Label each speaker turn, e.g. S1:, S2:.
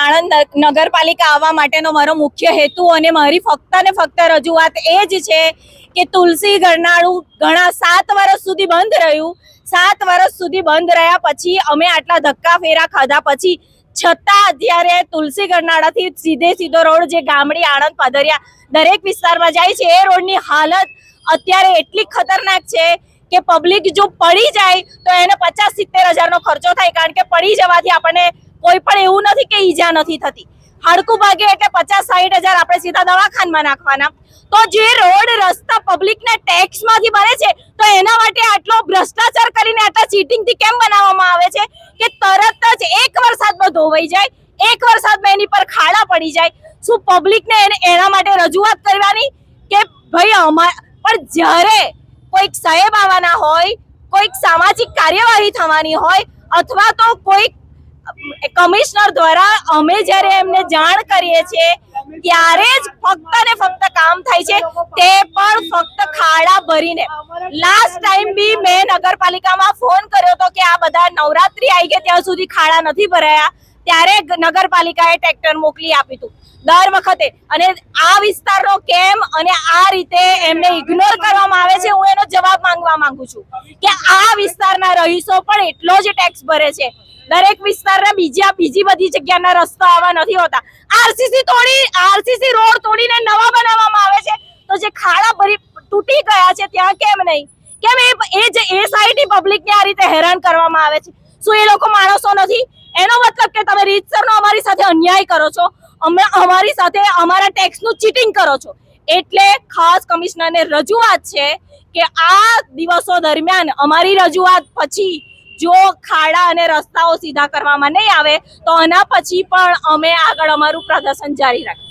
S1: આણંદ નગરપાલિકા આવવા માટેનો મારો મુખ્ય હેતુ અને મારી ફક્ત ને ફક્ત રજૂઆત એ જ છે કે તુલસી ગરનાળું ઘણા 7 વર્ષ સુધી બંધ રહ્યું. 7 વર્ષ સુધી બંધ રહ્યા પછી અમે આટલા ધક્કા ફેરા ખાધા પછી છતાં અત્યારે તુલસી ગરનાળાથી સીધો રોડ જે ગામડી આણંદ પાદરિયા દરેક વિસ્તારમાં જાય છે એ રોડની હાલત અત્યારે એટલી ખતરનાક છે કે પબ્લિક જો પડી જાય તો એને 50-70 હજારનો ખર્ચો થાય, કારણ કે પડી જવાથી આપણને કોઈ પણ એવું નથી કે ઈજા નથી થતી. હાડકું ભાગે એટલે 50-60 હજાર આપણે સીધા દવાખાનામાં નાખવાના. તો જે રોડ રસ્તા પબ્લિકના ટેક્સમાંથી બને છે તો એના માટે આટલો ભ્રષ્ટાચાર કરીને આટલા ચીટિંગથી કેમ બનાવવામાં આવે છે કે તરત જ એક વરસાદમાં ધોવાઈ જાય, એક વરસાદમાં એની પર ખાડા પડી જાય. શું પબ્લિકને એના માટે રજૂઆત કરવાની કે ભાઈ પણ જ્યારે કોઈક સાહેબ આવવાના હોય, કોઈક સામાજિક કાર્યવાહી થવાની હોય અથવા તો કોઈક કમિશનર દ્વારા અમે જ્યારે એમને જાણ કરીએ છીએ ત્યારે જ ફક્ત ને ફક્ત કામ થાય છે, તે પણ ફક્ત ખાડા ભરીને. લાસ્ટ ટાઈમ બી મેં નગરપાલિકામાં ફોન કર્યો હતો કે આ બધા નવરાત્રી આવી ગયા ત્યાં સુધી ખાડા નથી ભરાયા, ત્યારે નગરપાલિકાએ ટ્રેક્ટર મોકલી આપ્યું હતું દર વખતે. અને આ વિસ્તારનો કેમ અને આ રીતે એમને ઇગ્નોર કરવામાં આવે છે, હું એનો જવાબ માંગવા માંગુ છું કે આ વિસ્તારના રહીશો પણ એટલો જ ટેક્સ ભરે છે. દરેક વિસ્તારના બીજી બધી જગ્યાના રસ્તા આવા નથી હોતા. આરસીસી રોડ તોડીને નવા બનાવવામાં આવે છે, તો જે ખાડા ભરી તૂટી ગયા છે ત્યાં કેમ નહીં? કેમ એ સાઈડની પબ્લિકને આ રીતે હેરાન કરવામાં આવે છે? શું એ લોકો માણસો નથી? એનો મતલબ કે તમે રીતસરનો અમારી સાથે અન્યાય કરો છો, અમારી સાથે અમારા ટેક્સનું ચીટિંગ કરો છો. એટલે ખાસ કમિશનરને રજૂઆત છે કે આ દિવસો દરમિયાન અમારી રજૂઆત પછી જો ખાડા અને રસ્તાઓ સીધા કરવામાં નહીં આવે તો આના પછી પણ અમે આગળ અમારું પ્રદર્શન જારી રાખીશું.